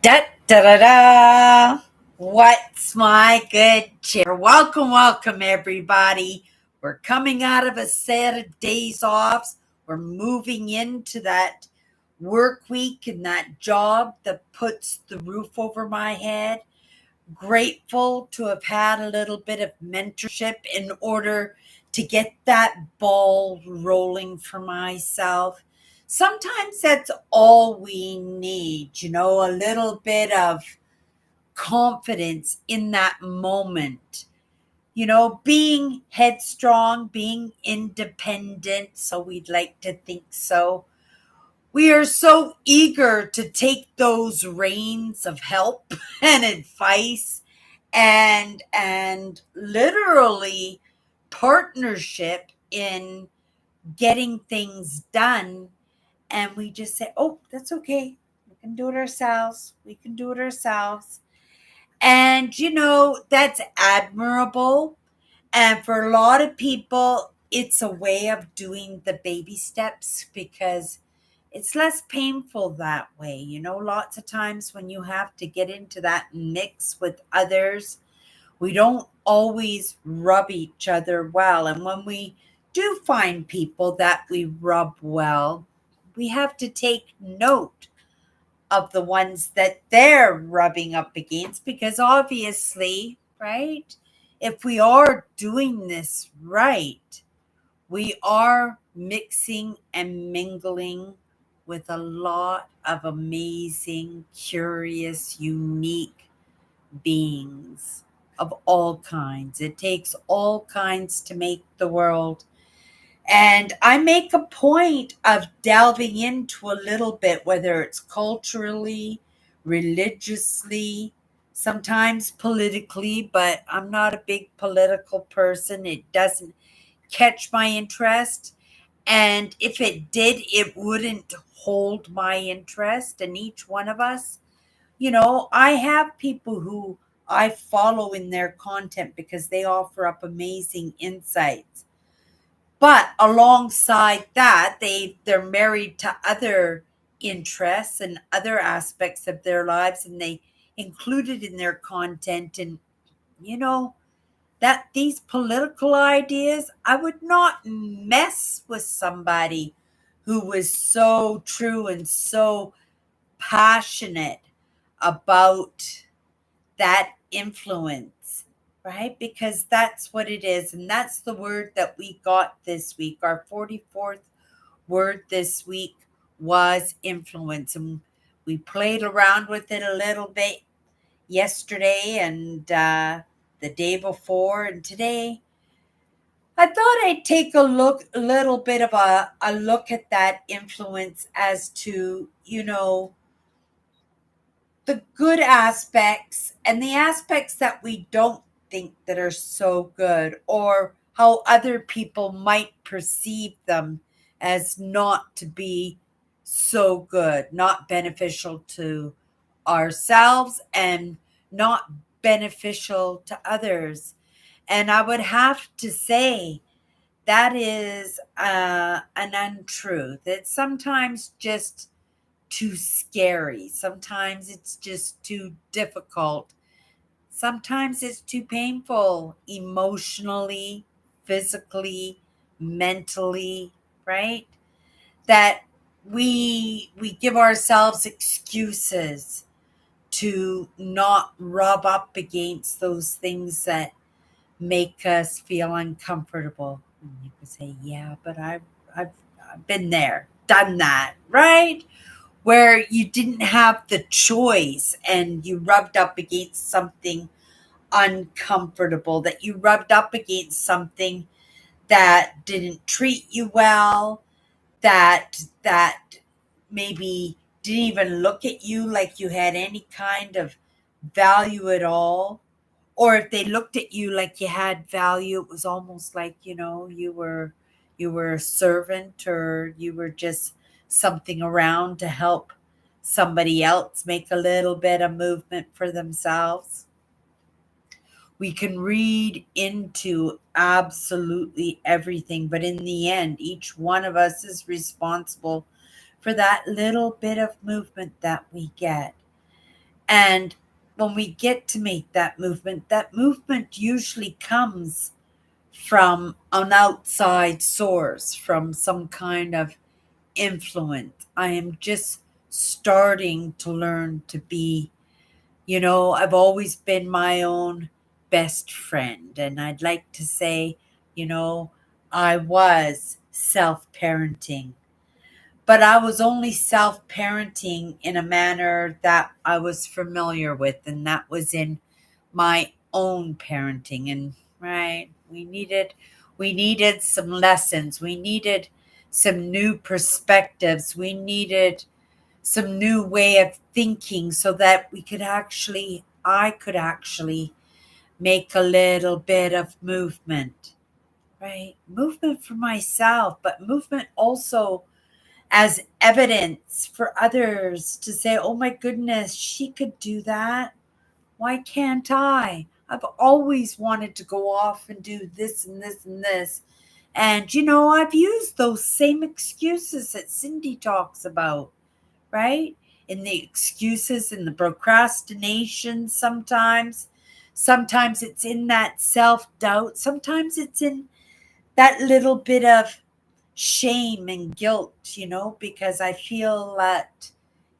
Da da da da. What's my good cheer? Welcome, everybody. We're coming out of a set of days off. We're moving into that work week and that job that puts the roof over my head. Grateful to have had a little bit of mentorship in order to get that ball rolling for myself. Sometimes that's all we need, a little bit of confidence in that moment. Being headstrong, being independent, so we'd like to think so. We are so eager to take those reins of help and advice and literally partnership in getting things done, and we just say, oh, that's okay, we can do it ourselves, and that's admirable. And for a lot of people, it's a way of doing the baby steps because it's less painful that way. Lots of times when you have to get into that mix with others, we don't always rub each other well. And when we do find people that we rub well, we have to take note of the ones that they're rubbing up against because obviously, right, if we are doing this right, we are mixing and mingling with a lot of amazing, curious, unique beings of all kinds. It takes all kinds to make the world. And I make a point of delving into a little bit, whether it's culturally, religiously, sometimes politically, but I'm not a big political person. It doesn't catch my interest. And if it did, it wouldn't hold my interest. And each one of us, I have people who I follow in their content because they offer up amazing insights. But alongside that, they're married to other interests and other aspects of their lives, and they include it in their content. And you know that these political ideas, I would not mess with somebody who was so true and so passionate about that influence, right? Because that's what it is. And that's the word that we got this week. Our 44th word this week was influence. And we played around with it a little bit yesterday and the day before. And today, I thought I'd take a little bit of a look at that influence as to, the good aspects and the aspects that we don't think that are so good, or how other people might perceive them as not to be so good, not beneficial to ourselves and not beneficial to others. And I would have to say that is an untruth. It's sometimes just too scary. Sometimes it's just too difficult. Sometimes it's too painful emotionally, physically, mentally, right? That we give ourselves excuses to not rub up against those things that make us feel uncomfortable. And you could say, yeah, but I've been there, done that, right? Where you didn't have the choice and you rubbed up against something uncomfortable, that you rubbed up against something that didn't treat you well, that maybe didn't even look at you like you had any kind of value at all. Or if they looked at you like you had value, it was almost like, you were a servant, or you were just something around to help somebody else make a little bit of movement for themselves. We can read into absolutely everything, but in the end, each one of us is responsible for that little bit of movement that we get. And when we get to make that movement usually comes from an outside source, from some kind of influence. I am just starting to learn to be, I've always been my own best friend. And I'd like to say, you know, I was self parenting, but I was only self parenting in a manner that I was familiar with, and that was in my own parenting. And right, we needed some lessons. We needed some new perspectives. We needed some new way of thinking so that I could actually make a little bit of movement, right? Movement for myself, but movement also as evidence for others to say, oh my goodness, she could do that. Why can't I? I've always wanted to go off and do this and this and this. And, I've used those same excuses that Cindy talks about, right? In the excuses and the procrastination sometimes. Sometimes it's in that self doubt. Sometimes it's in that little bit of shame and guilt, because I feel that,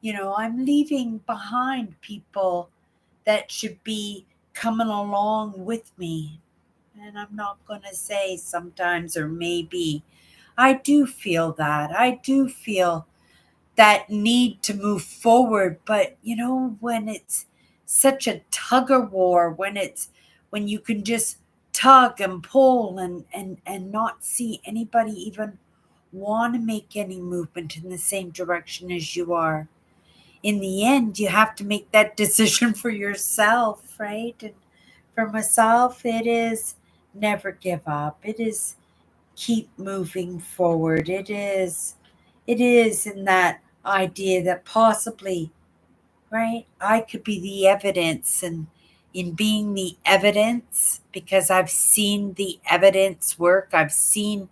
I'm leaving behind people that should be coming along with me. And I'm not going to say sometimes or maybe. I do feel that. I do feel that need to move forward. But, when it's such a tug of war, when you can just tug and pull and not see anybody even want to make any movement in the same direction as you are. In the end, you have to make that decision for yourself, right? And for myself, it is never give up. It is keep moving forward. It is in that idea that possibly, right, I could be the evidence, and in being the evidence, because I've seen the evidence work, I've seen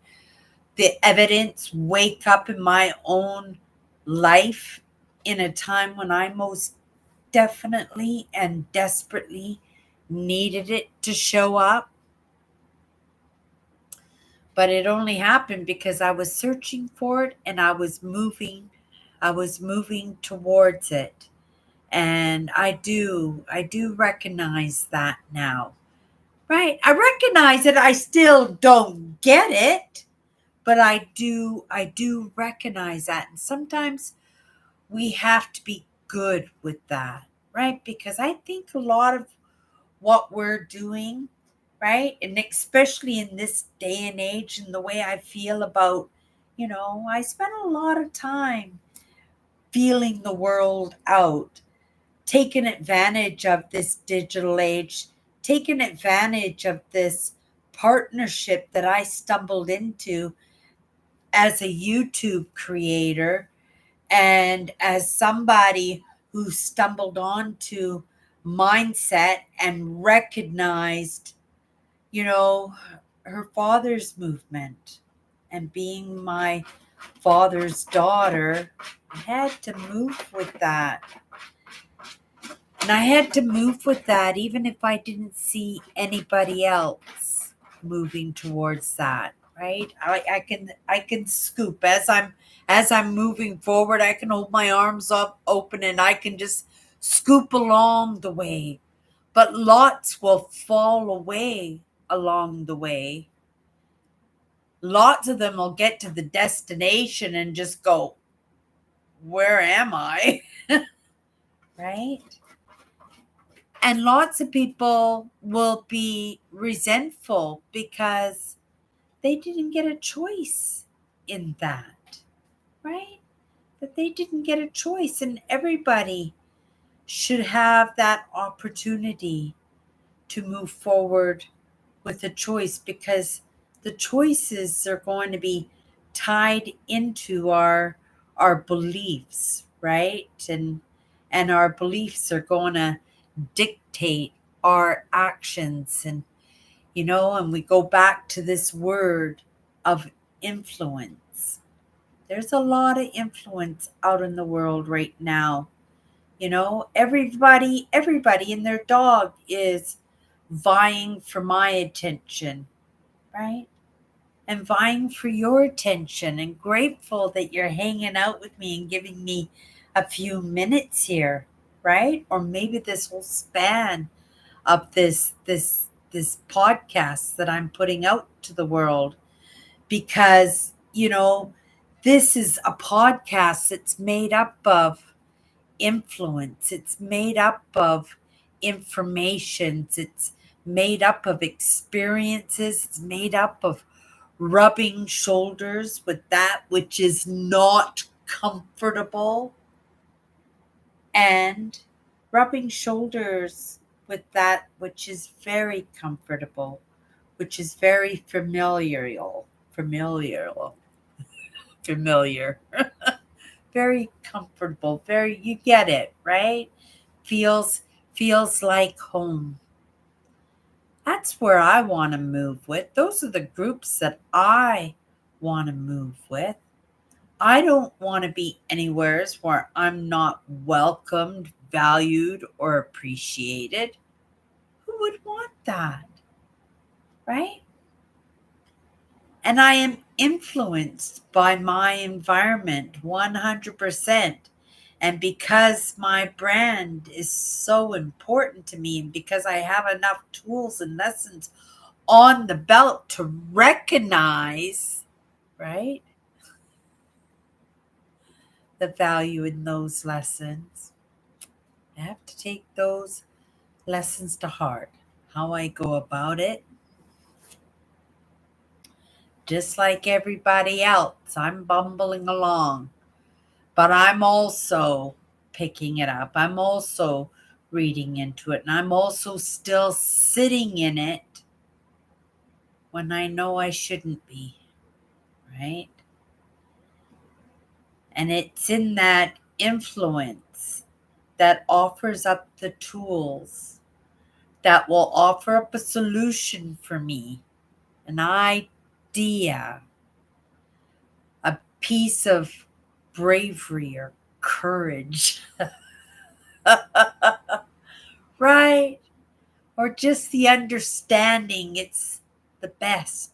the evidence wake up in my own life in a time when I most definitely and desperately needed it to show up. But it only happened because I was searching for it and I was moving towards it. And I do recognize that now. Right? I recognize that I still don't get it, but I do recognize that. And sometimes we have to be good with that, right? Because I think a lot of what we're doing, right? And especially in this day and age, and the way I feel about, I spend a lot of time feeling the world out, taking advantage of this digital age, taking advantage of this partnership that I stumbled into as a YouTube creator and as somebody who stumbled onto mindset and recognized, you know, her father's movement. And being my father's daughter, I had to move with that. And I had to move with that even if I didn't see anybody else moving towards that, right? I can scoop as I'm moving forward, I can hold my arms up open and I can just scoop along the way. But lots will fall away along the way. Lots of them will get to the destination and just go, where am I? Right? And lots of people will be resentful because they didn't get a choice in that, right? That they didn't get a choice, and everybody should have that opportunity to move forward with a choice, because the choices are going to be tied into our beliefs, right? And our beliefs are going to dictate our actions. And we go back to this word of influence. There's a lot of influence out in the world right now. Everybody and their dog is vying for my attention, right? And vying for your attention, and grateful that you're hanging out with me and giving me a few minutes here, right? Or maybe this whole span of this podcast that I'm putting out to the world, because this is a podcast that's made up of influence. It's made up of informations. It's made up of experiences. It's made up of rubbing shoulders with that which is not comfortable, and rubbing shoulders with that which is very comfortable, which is very familiar, very comfortable, very, you get it, right? Feels like home. That's where I want to move with. Those are the groups that I want to move with. I don't want to be anywheres where I'm not welcomed, valued, or appreciated. Who would want that? Right? And I am influenced by my environment 100%. And because my brand is so important to me, and because I have enough tools and lessons on the belt to recognize, right, the value in those lessons, I have to take those lessons to heart. How I go about it, just like everybody else, I'm bumbling along, but I'm also picking it up. I'm also reading into it, and I'm also still sitting in it when I know I shouldn't be, right? And it's in that influence that offers up the tools, that will offer up a solution for me, an idea, a piece of bravery or courage, right? Or just the understanding it's the best,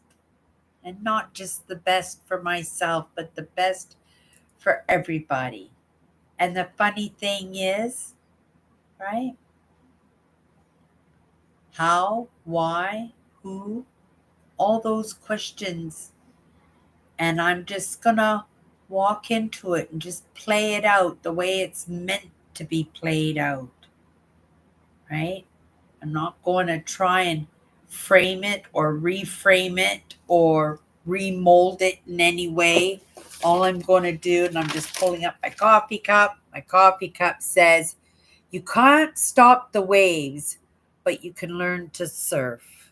and not just the best for myself, but the best for everybody. And the funny thing is, right? How, why, who, all those questions. And I'm just gonna walk into it and just play it out the way it's meant to be played out, right? I'm not going to try and frame it or reframe it or remold it in any way. All I'm going to do, and I'm just pulling up my coffee cup. My coffee cup says, "You can't stop the waves, but you can learn to surf."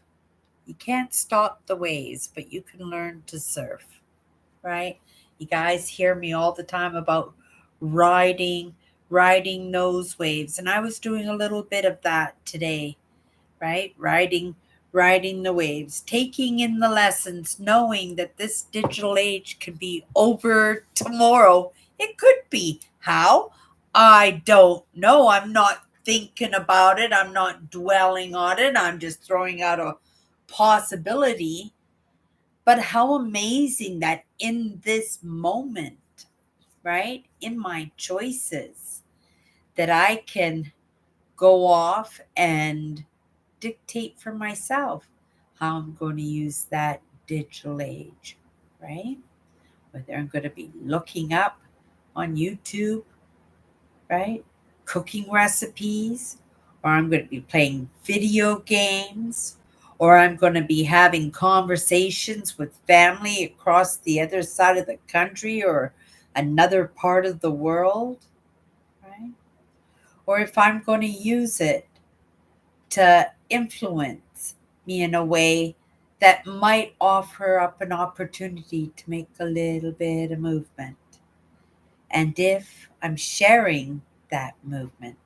You can't stop the waves, but you can learn to surf, right? You guys hear me all the time about riding, riding those waves. And I was doing a little bit of that today, right? Riding the waves, taking in the lessons, knowing that this digital age can be over tomorrow. It could be. How? I don't know. I'm not thinking about it. I'm not dwelling on it. I'm just throwing out a possibility. But how amazing that in this moment, right, in my choices, that I can go off and dictate for myself how I'm going to use that digital age, right? Whether I'm going to be looking up on YouTube, right, cooking recipes, or I'm going to be playing video games, or I'm going to be having conversations with family across the other side of the country or another part of the world, right? Or if I'm going to use it to influence me in a way that might offer up an opportunity to make a little bit of movement. And if I'm sharing that movement,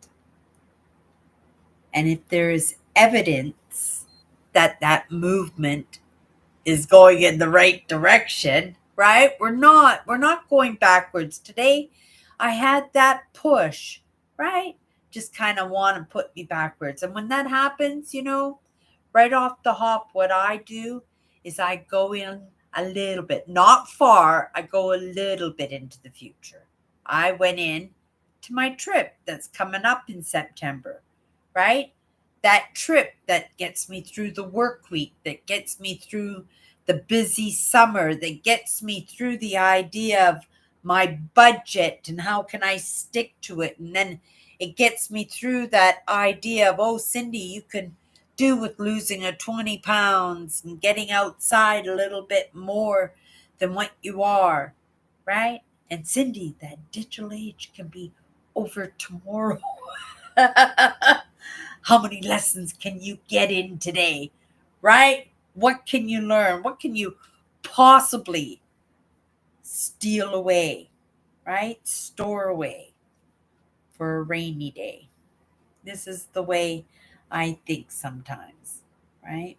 and if there is evidence that that movement is going in the right direction, right? We're not going backwards. Today I had that push right? Just kind of want to put me backwards. And when that happens, right off the hop, what I do is I go in a little bit, not far, I go a little bit into the future. I went in to my trip that's coming up in September, right? That trip that gets me through the work week, that gets me through the busy summer, that gets me through the idea of my budget and how can I stick to it. And then it gets me through that idea of, oh, Cindy, you can do with losing a 20 pounds and getting outside a little bit more than what you are, right? And Cindy, that digital age can be over tomorrow. How many lessons can you get in today, right? What can you learn? What can you possibly steal away, right? Store away for a rainy day. This is the way I think sometimes, right?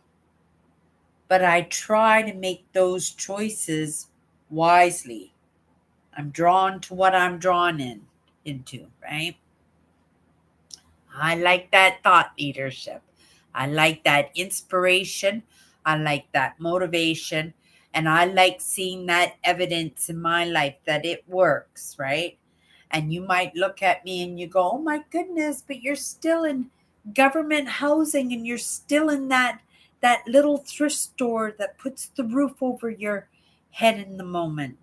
But I try to make those choices wisely. I'm drawn to what I'm drawn into, right? I like that thought leadership. I like that inspiration. I like that motivation. And I like seeing that evidence in my life that it works, right? And you might look at me and you go, oh my goodness, but you're still in government housing and you're still in that little thrift store that puts the roof over your head in the moment.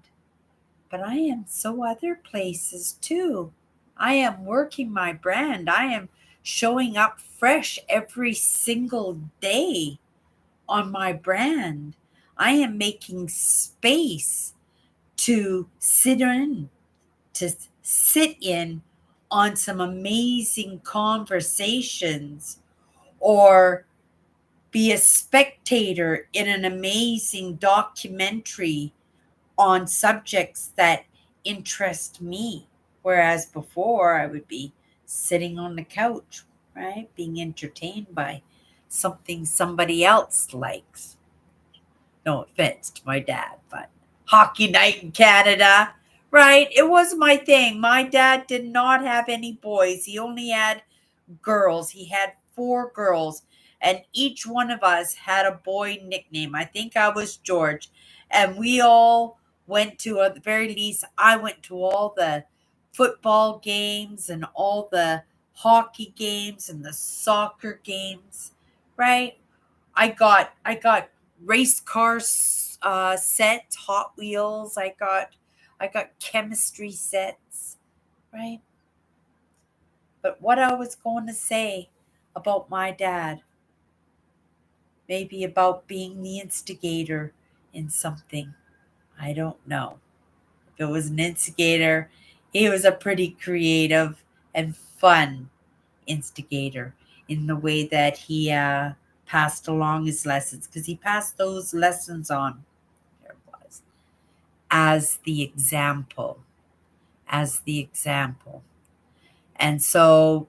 But I am so other places too. I am working my brand. I am showing up fresh every single day on my brand. I am making space to to sit in on some amazing conversations or be a spectator in an amazing documentary on subjects that interest me. Whereas before I would be sitting on the couch, right? Being entertained by something somebody else likes. No offense to my dad, but hockey night in Canada, right? It was my thing. My dad did not have any boys. He only had girls. He had four girls, and each one of us had a boy nickname. I think I was George, and we all went to, at the very least, I went to all the football games and all the hockey games and the soccer games, right? I got race cars sets, Hot Wheels. I got chemistry sets, right? But what I was going to say about my dad, maybe about being the instigator in something, I don't know. If it was an instigator, he was a pretty creative and fun instigator in the way that he passed along his lessons, because he passed those lessons on, there it was, as the example, as the example. And so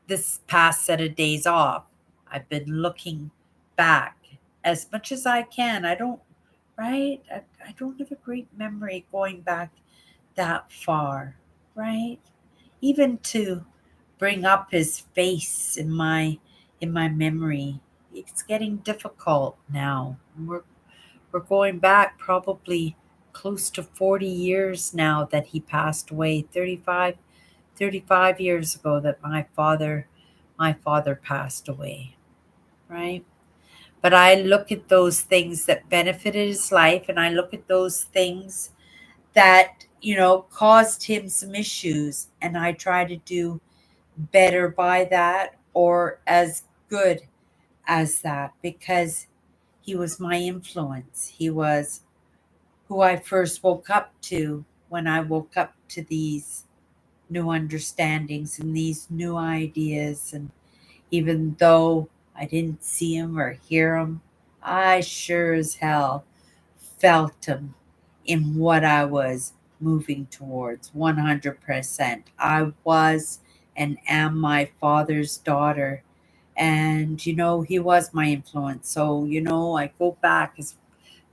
this past set of days off, I've been looking back as much as I can. I don't, right? I don't have a great memory going back that far, right? Even to bring up his face in my memory, it's getting difficult now. We're going back probably close to 40 years now that he passed away. 35 years ago that my father passed away, right? But I look at those things that benefited his life, and I look at those things that caused him some issues, and I try to do better by that or as good as that, because he was my influence. He was who I first woke up to when I woke up to these new understandings and these new ideas. And even though I didn't see him or hear him, I sure as hell felt him in what I was moving towards 100%. I was and am my father's daughter. And, he was my influence. So, I go back as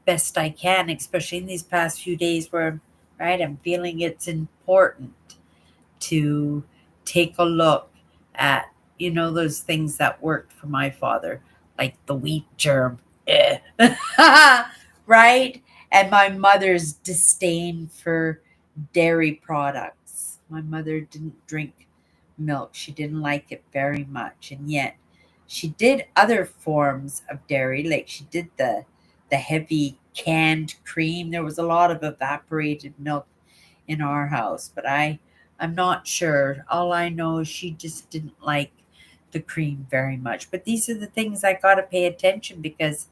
best I can, especially in these past few days where, right, I'm feeling it's important to take a look at, those things that worked for my father, like the wheat germ. Eh. Right? And my mother's disdain for dairy products. My mother didn't drink milk. She didn't like it very much. And yet she did other forms of dairy, like she did the heavy canned cream. There was a lot of evaporated milk in our house, but I'm not sure. All I know is she just didn't like the cream very much. But these are the things I got to pay attention, because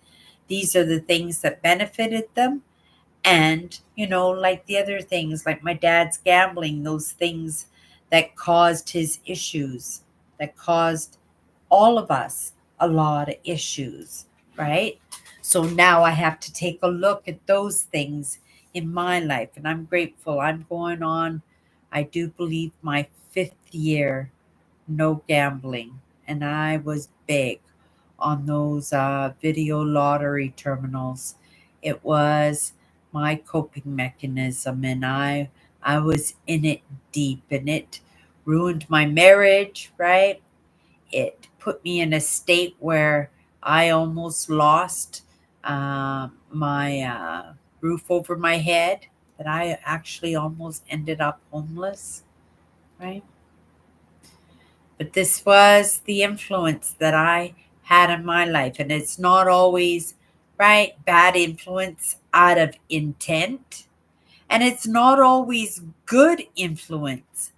these are the things that benefited them. And, like the other things, like my dad's gambling, those things that caused his issues, that caused all of us a lot of issues, right? So now I have to take a look at those things in my life. And I'm grateful. I'm going on, I do believe, my fifth year no gambling. And I was big on those video lottery terminals. It was my coping mechanism, and I was in it deep, and it ruined my marriage, right? It put me in a state where I almost lost my roof over my head, that I actually almost ended up homeless, right? But this was the influence that I had in my life. And it's not always, right, bad influence out of intent. And it's not always good influence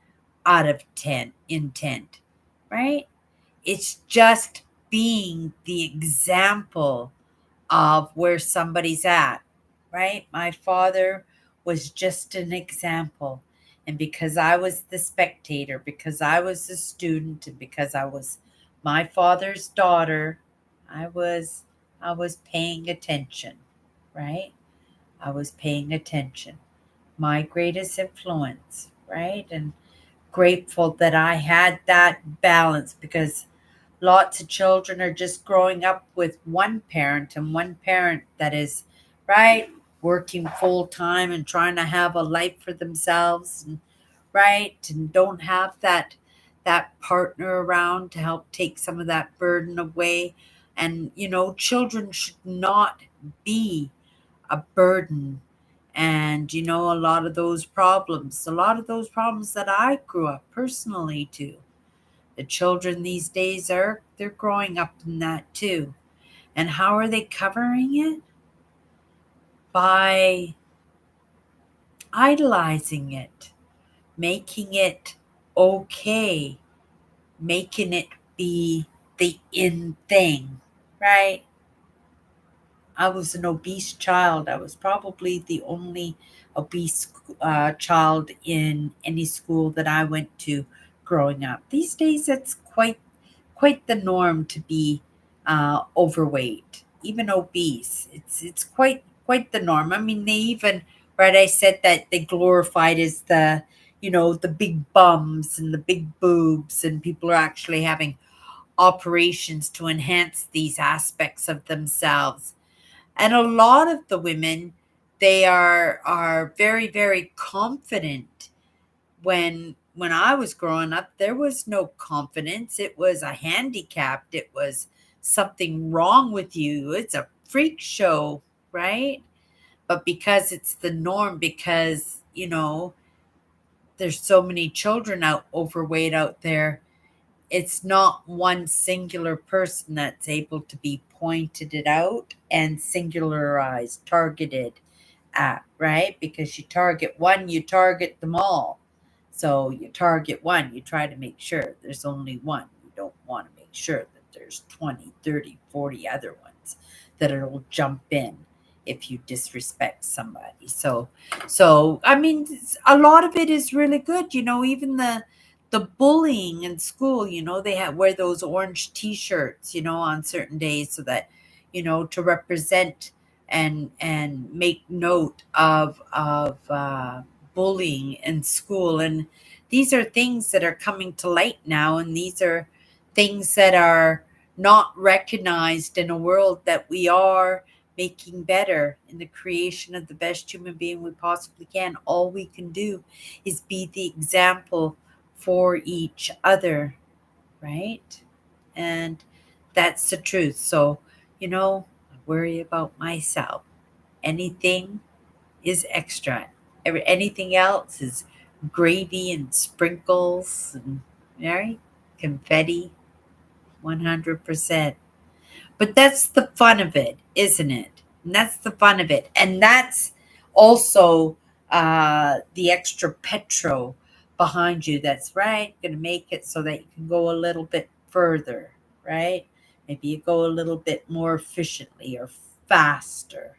out of intent, right? It's just being the example of where somebody's at, right? My father was just an example. And because I was the spectator, because I was the student, and because I was my father's daughter, I was I was paying attention, right? I was paying attention. My greatest influence, right? And grateful that I had that balance, because lots of children are just growing up with one parent, and one parent that is, right, working full time and trying to have a life for themselves, and right, and don't have that partner around to help take some of that burden away. And children should not be a burden. And a lot of those problems that I grew up personally to, the children these days they're growing up in that too. And how are they covering it? By idolizing it, making it okay, making it be the in thing, right? I was an obese child. I was probably the only obese child in any school that I went to growing up. These days, it's quite the norm to be overweight, even obese. It's quite the norm. I mean, they even, right? I said that they glorified as the big bums and the big boobs, and people are actually having operations to enhance these aspects of themselves. And a lot of the women, they are very, very confident. When I was growing up, there was no confidence. It was a handicapped. It was something wrong with you. It's a freak show, right? But because it's the norm, because there's so many children out overweight out there, it's not one singular person that's able to be pointed it out and singularized, targeted at, right? Because you target one, you target them all. So you target one, you try to make sure there's only one. You don't want to make sure that there's 20, 30, 40 other ones that will jump in if you disrespect somebody. So I mean, a lot of it is really good. Even the bullying in school, they have wear those orange t-shirts, on certain days, so that, to represent and make note of bullying in school. And these are things that are coming to light now, and these are things that are not recognized in a world that we are making better, in the creation of the best human being we possibly can. All we can do is be the example for each other, right? And that's the truth. So, I worry about myself. Anything is extra. Anything else is gravy and sprinkles and right? Confetti, 100%. But that's the fun of it, isn't it? And that's the fun of it. And that's also the extra petrol behind you that's right going to make it so that you can go a little bit further, right? Maybe you go a little bit more efficiently or faster.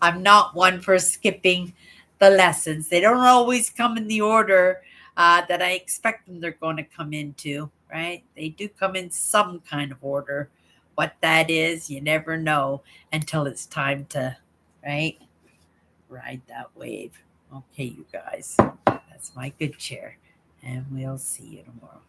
I'm not one for skipping the lessons. They don't always come in the order that I expect them they're going to come into, right? They do come in some kind of order. What that is, you never know until it's time to, right, ride that wave. Okay, you guys, that's my good chair, and we'll see you tomorrow.